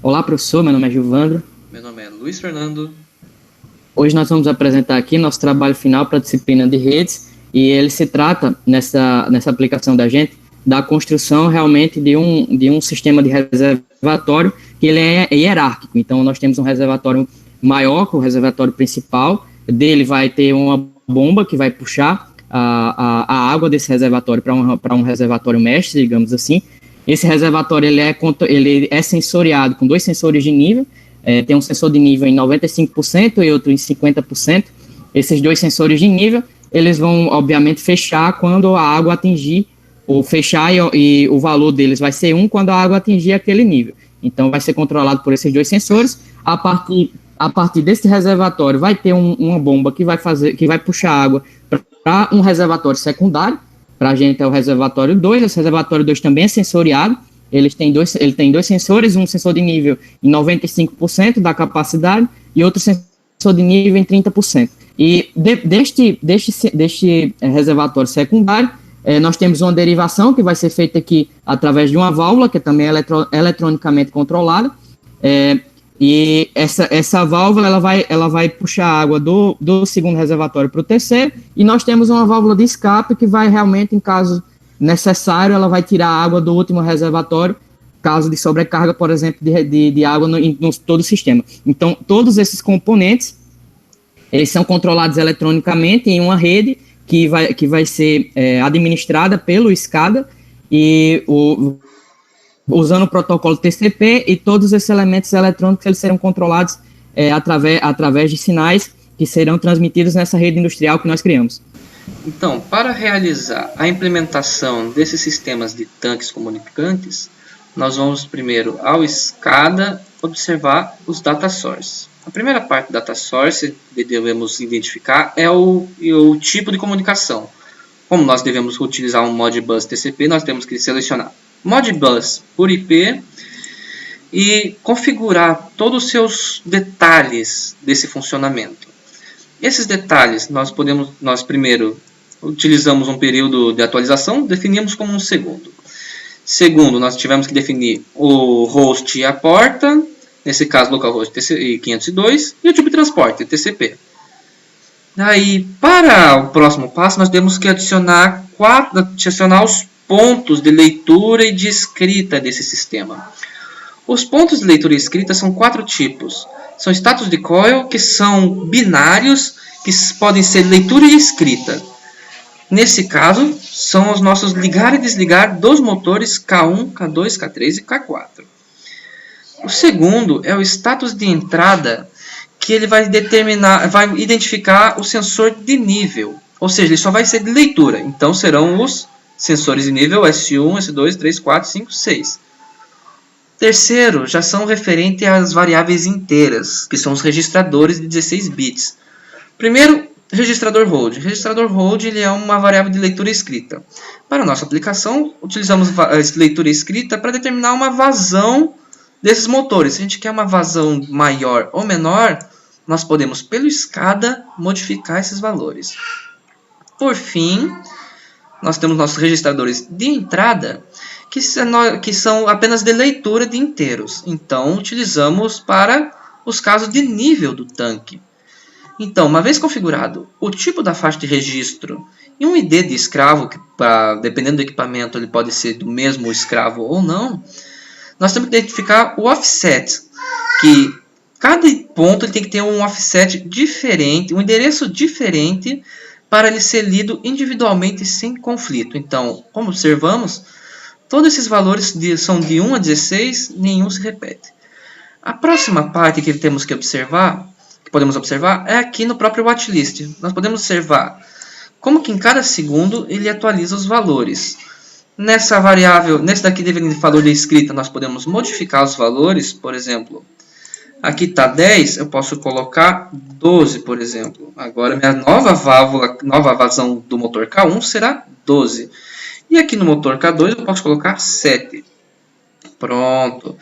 Olá, professor. Meu nome é Gilvandro. Meu nome é Luiz Fernando. Hoje nós vamos apresentar aqui nosso trabalho final para a disciplina de redes e ele se trata, nessa aplicação da gente, da construção realmente de um sistema de reservatório que ele é hierárquico. Então, nós temos um reservatório maior, que o reservatório principal. Dele vai ter uma bomba que vai puxar a água desse reservatório para um reservatório mestre, digamos assim. Esse reservatório ele é sensoriado com dois sensores de nível. Tem um sensor de nível em 95% e outro em 50%. Esses dois sensores de nível, eles vão, obviamente, fechar quando a água atingir, ou fechar e o valor deles vai ser 1 quando a água atingir aquele nível. Então, vai ser controlado por esses dois sensores. A partir desse reservatório, vai ter uma bomba que vai puxar água para um reservatório secundário. Para a gente é o reservatório 2. Esse reservatório 2 também é sensoriado. Ele tem dois sensores, um sensor de nível em 95% da capacidade e outro sensor de nível em 30%. E deste reservatório secundário, nós temos uma derivação que vai ser feita aqui através de uma válvula, que também é eletronicamente controlada. E essa válvula ela vai puxar água do segundo reservatório para o terceiro, e nós temos uma válvula de escape que vai realmente, em caso necessário, ela vai tirar a água do último reservatório, caso de sobrecarga, por exemplo, de água no todo o sistema. Então, todos esses componentes, eles são controlados eletronicamente em uma rede que vai ser administrada pelo SCADA, e usando o protocolo TCP, e todos esses elementos eletrônicos eles serão controlados através de sinais que serão transmitidos nessa rede industrial que nós criamos. Então, para realizar a implementação desses sistemas de tanques comunicantes, nós vamos primeiro ao SCADA observar os data sources. A primeira parte do data source que devemos identificar é o tipo de comunicação. Como nós devemos utilizar um Modbus TCP, nós temos que selecionar Modbus por IP e configurar todos os seus detalhes desse funcionamento. Esses detalhes nós primeiro utilizamos um período de atualização, definimos como um segundo. Segundo, nós tivemos que definir o host e a porta, nesse caso localhost 502, e o tipo de transporte, TCP. Daí, para o próximo passo, nós temos que adicionar os pontos de leitura e de escrita desse sistema. Os pontos de leitura e escrita são 4 tipos. São status de coil, que são binários, que podem ser leitura e escrita. Nesse caso, são os nossos ligar e desligar dos motores K1, K2, K3 e K4. O segundo é o status de entrada, que ele vai identificar o sensor de nível. Ou seja, ele só vai ser de leitura. Então, serão os sensores de nível S1, S2, 3, 4, 5, 6. Terceiro, já são referentes às variáveis inteiras, que são os registradores de 16 bits. Primeiro, registrador hold. Registrador hold ele é uma variável de leitura e escrita. Para a nossa aplicação, utilizamos a leitura e escrita para determinar uma vazão desses motores. Se a gente quer uma vazão maior ou menor, nós podemos, pelo SCADA, modificar esses valores. Por fim, nós temos nossos registradores de entrada, que são apenas de leitura de inteiros. Então, utilizamos para os casos de nível do tanque. Então, uma vez configurado o tipo da faixa de registro e um ID de escravo, que dependendo do equipamento ele pode ser do mesmo escravo ou não, nós temos que identificar o offset, que cada ponto ele tem que ter um offset diferente, um endereço diferente, para ele ser lido individualmente sem conflito. Então, como observamos, todos esses valores são de 1 a 16, nenhum se repete. A próxima parte que temos que observar, que podemos observar, é aqui no próprio watchlist. Nós podemos observar como que em cada segundo ele atualiza os valores. Nessa variável, nesse daqui de valor de escrita, nós podemos modificar os valores. Por exemplo, aqui está 10, eu posso colocar 12, por exemplo. Agora minha nova vazão do motor K1 será 12. E aqui no motor K2 eu posso colocar 7. Pronto.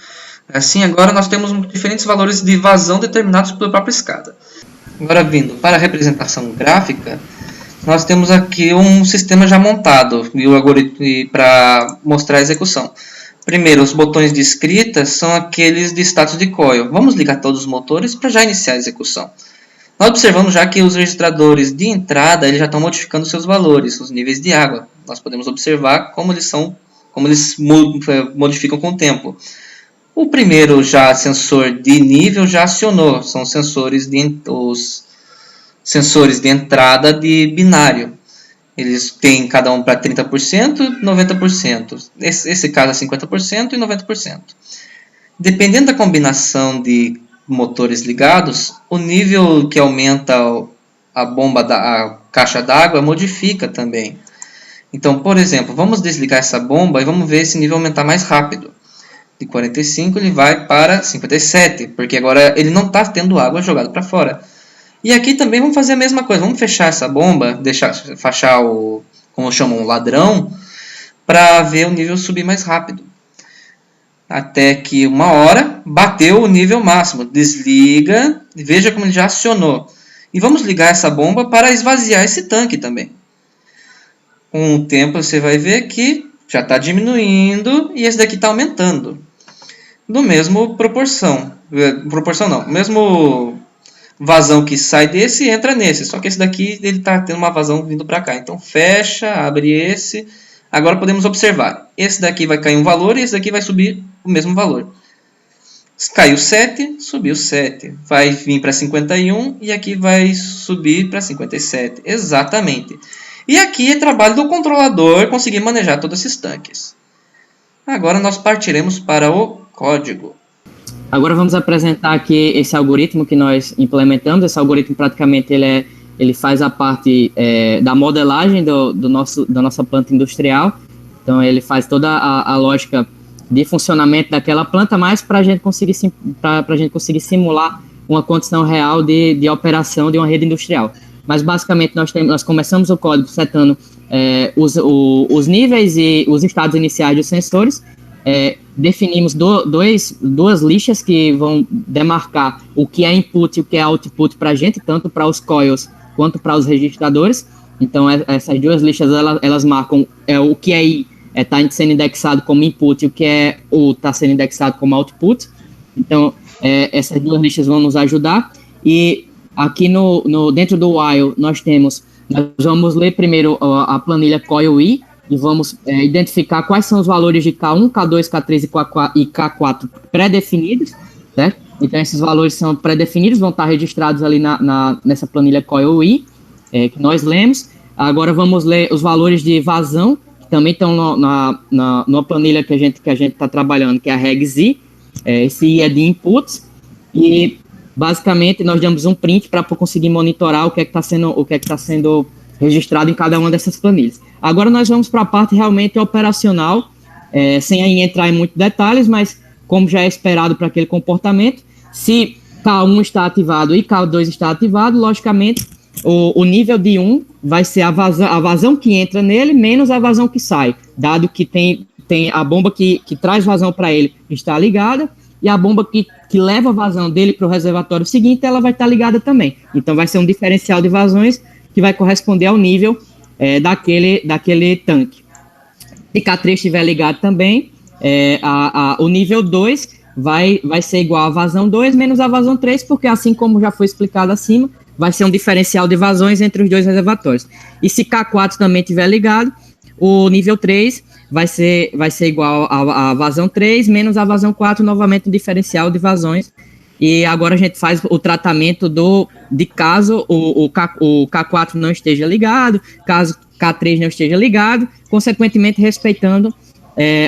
Assim, agora nós temos diferentes valores de vazão determinados pelo próprio SCADA. Agora, vindo para a representação gráfica, nós temos aqui um sistema já montado e o algoritmo para mostrar a execução. Primeiro, os botões de escrita são aqueles de status de coil. Vamos ligar todos os motores para já iniciar a execução. Nós observamos já que os registradores de entrada eles já estão modificando seus valores, os níveis de água. Nós podemos observar como eles modificam com o tempo. O primeiro já sensor de nível já acionou, são os sensores de entrada de binário. Eles têm cada um para 30%, 90%. Esse caso é 50% e 90%. Dependendo da combinação de motores ligados, o nível que aumenta a caixa d'água modifica também. Então, por exemplo, vamos desligar essa bomba e vamos ver esse nível aumentar mais rápido. De 45 ele vai para 57, porque agora ele não está tendo água jogada para fora. E aqui também vamos fazer a mesma coisa, vamos fechar essa bomba, fechar como chamam, o ladrão, para ver o nível subir mais rápido. Até que uma hora bateu o nível máximo, desliga, veja como ele já acionou. E vamos ligar essa bomba para esvaziar esse tanque também. Com o tempo você vai ver que já está diminuindo e esse daqui está aumentando. Do mesmo proporção não, mesmo vazão que sai desse entra nesse, só que esse daqui ele está tendo uma vazão vindo para cá. Então fecha, abre esse. Agora podemos observar, esse daqui vai cair um valor e esse daqui vai subir o mesmo valor. Caiu 7, subiu 7. Vai vir para 51 e aqui vai subir para 57. Exatamente. E aqui é trabalho do controlador conseguir manejar todos esses tanques. Agora nós partiremos para o código. Agora vamos apresentar aqui esse algoritmo que nós implementamos. Esse algoritmo praticamente ele faz a parte da modelagem da nossa planta industrial. Então ele faz toda a lógica de funcionamento daquela planta, mas para a gente conseguir simular uma condição real de operação de uma rede industrial. Mas basicamente nós começamos o código setando os níveis e os estados iniciais dos sensores. Definimos duas lixas que vão demarcar o que é input e o que é output para a gente, tanto para os coils quanto para os registradores. Então essas duas lixas elas marcam o que está sendo indexado como input e o que está sendo indexado como output. Então essas duas lixas vão nos ajudar. E aqui dentro do while nós vamos ler primeiro a planilha coil-i e vamos identificar quais são os valores de K1, K2, K3 e K4 pré-definidos, certo? Então esses valores são pré-definidos, vão estar registrados ali nessa planilha coil-i que nós lemos. Agora vamos ler os valores de vazão, que também estão numa planilha que a gente está trabalhando, que é a regs-i. Esse i é de inputs, e basicamente nós damos um print para conseguir monitorar o que é que está sendo registrado em cada uma dessas planilhas. Agora nós vamos para a parte realmente operacional, sem aí entrar em muitos detalhes, mas como já é esperado para aquele comportamento, se K1 está ativado e K2 está ativado, logicamente o nível de 1 vai ser a vazão que entra nele menos a vazão que sai, dado que tem a bomba que traz vazão para ele está ligada, e a bomba que leva a vazão dele para o reservatório seguinte, ela vai estar ligada também. Então vai ser um diferencial de vazões que vai corresponder ao nível daquele tanque. Se K3 estiver ligado também, o nível 2 vai ser igual a vazão 2 menos a vazão 3, porque assim como já foi explicado acima, vai ser um diferencial de vazões entre os dois reservatórios. E se K4 também estiver ligado, o nível 3 vai ser igual a vazão 3 menos a vazão 4, novamente um diferencial de vazões. E agora a gente faz o tratamento de caso o K4 não esteja ligado, caso K3 não esteja ligado, consequentemente respeitando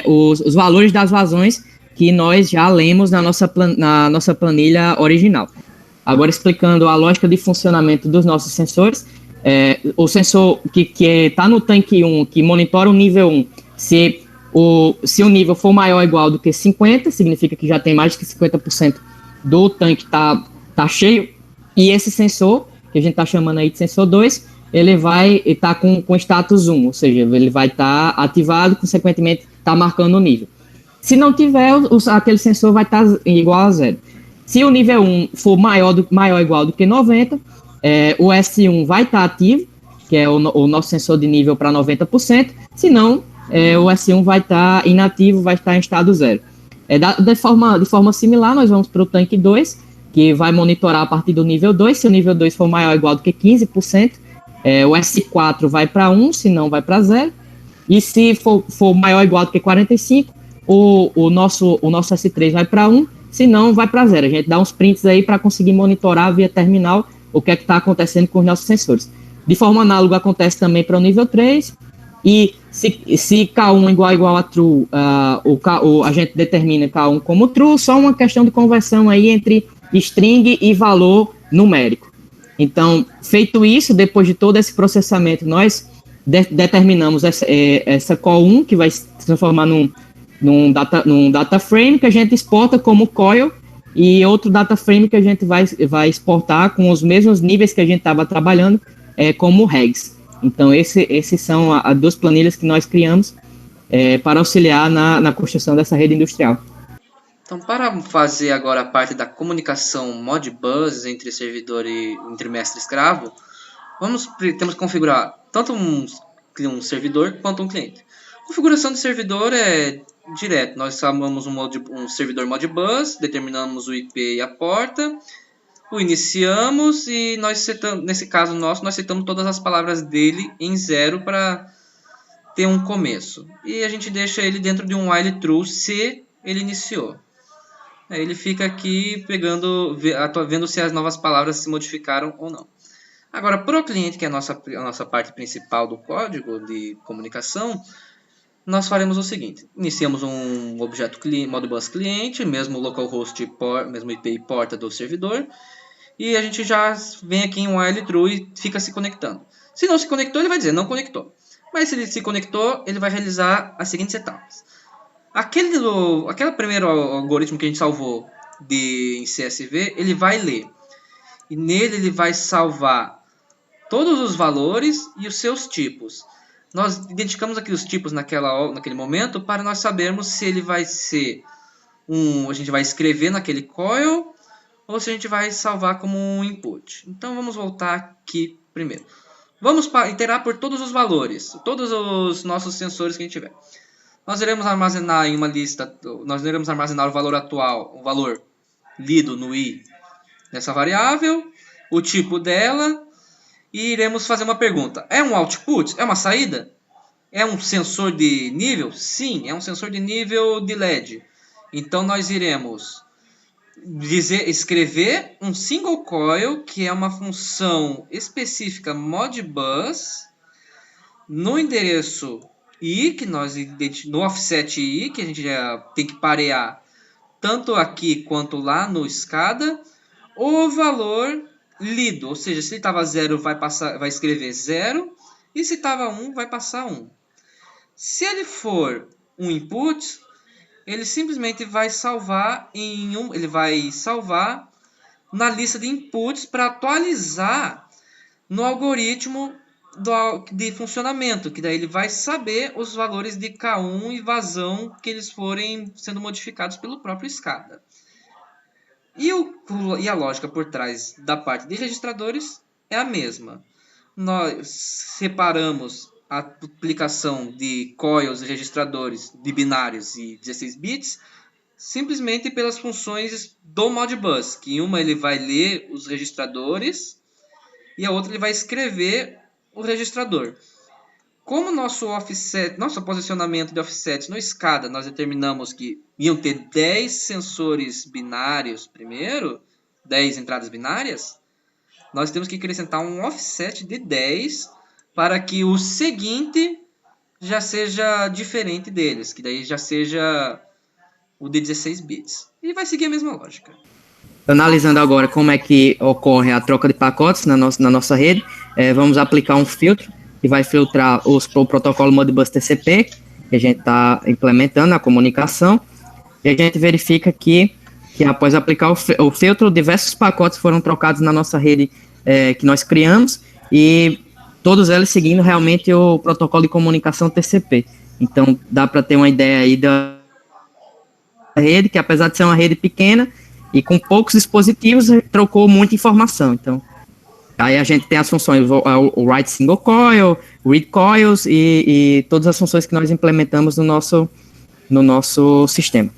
os valores das vazões que nós já lemos na nossa planilha original. Agora explicando a lógica de funcionamento dos nossos sensores, o sensor que está no tanque 1, que monitora o nível 1, se o nível for maior ou igual do que 50, significa que já tem mais de 50% do tanque tá cheio, e esse sensor, que a gente está chamando aí de sensor 2, ele vai estar com status 1, ou seja, ele vai estar ativado, consequentemente está marcando o nível. Se não tiver, aquele sensor vai estar igual a 0. Se o nível 1 for maior ou igual do que 90, o S1 vai estar ativo, que é o nosso sensor de nível para 90%, se não, o S1 vai estar inativo, vai estar em estado zero. De forma similar, nós vamos para o tanque 2, que vai monitorar a partir do nível 2. Se o nível 2 for maior ou igual do que 15%, o S4 vai para 1, se não vai para 0. E se for maior ou igual do que 45, o nosso S3 vai para 1, se não vai para 0. A gente dá uns prints aí para conseguir monitorar via terminal o que é que está acontecendo com os nossos sensores. De forma análoga acontece também para o nível 3, e se K1 igual a true, a gente determina K1 como true, só uma questão de conversão aí entre string e valor numérico. Então, feito isso, depois de todo esse processamento, nós determinamos essa call1, que vai se transformar num data frame que a gente exporta como coil, e outro data frame que a gente vai exportar com os mesmos níveis que a gente estava trabalhando, como regs. Então, esses são as duas planilhas que nós criamos para auxiliar na construção dessa rede industrial. Então, para fazer agora a parte da comunicação Modbus entre servidor e entre mestre e escravo, temos que configurar tanto um servidor quanto um cliente. A configuração do servidor é direto. Nós chamamos um servidor Modbus, determinamos o IP e a porta, o iniciamos e nesse caso nosso, nós setamos todas as palavras dele em 0 para ter um começo. E a gente deixa ele dentro de um while true se ele iniciou. Ele fica aqui vendo se as novas palavras se modificaram ou não. Agora, para o cliente, que é a nossa parte principal do código de comunicação, nós faremos o seguinte: iniciamos um objeto Modbus cliente, mesmo localhost, mesmo IP e porta do servidor, e a gente já vem aqui em while true e fica se conectando. Se não se conectou, ele vai dizer não conectou. Mas se ele se conectou, ele vai realizar as seguintes etapas. Aquele primeiro algoritmo que a gente salvou em CSV, ele vai ler. E nele ele vai salvar todos os valores e os seus tipos. Nós identificamos aqui os tipos naquele momento para nós sabermos se ele vai ser a gente vai escrever naquele coil ou se a gente vai salvar como um input. Então vamos voltar aqui primeiro. Vamos iterar por todos os valores, todos os nossos sensores que a gente tiver. Nós iremos armazenar em uma lista, nós iremos armazenar o valor atual, o valor lido no i nessa variável, o tipo dela, e iremos fazer uma pergunta. É um output? É uma saída? É um sensor de nível? Sim, é um sensor de nível de LED. Então nós iremos escrever um single coil, que é uma função específica Modbus, no endereço i, no offset i, que a gente já tem que parear tanto aqui quanto lá no SCADA, o valor lido, ou seja, se estava 0 vai escrever 0, e se estava 1 vai passar 1. Se ele for um input, ele simplesmente vai salvar na lista de inputs para atualizar no algoritmo de funcionamento, que daí ele vai saber os valores de K1 e vazão que eles forem sendo modificados pelo próprio SCADA. E a lógica por trás da parte de registradores é a mesma. Nós separamos a aplicação de coils e registradores de binários e 16 bits simplesmente pelas funções do Modbus, que em uma ele vai ler os registradores e a outra ele vai escrever o registrador. Como nosso posicionamento de offset no SCADA, nós determinamos que iam ter 10 sensores binários primeiro, 10 entradas binárias, nós temos que acrescentar um offset de 10 para que o seguinte já seja diferente deles, que daí já seja o de 16 bits. E vai seguir a mesma lógica. Analisando agora como é que ocorre a troca de pacotes na nossa rede, vamos aplicar um filtro que vai filtrar o protocolo Modbus TCP, que a gente está implementando a comunicação, e a gente verifica que após aplicar o filtro, diversos pacotes foram trocados na nossa rede que nós criamos, e todos eles seguindo realmente o protocolo de comunicação TCP. Então, dá para ter uma ideia aí da rede, que apesar de ser uma rede pequena e com poucos dispositivos, trocou muita informação. Então, Aí a gente tem as funções, o write single coil, read coils e todas as funções que nós implementamos no nosso sistema.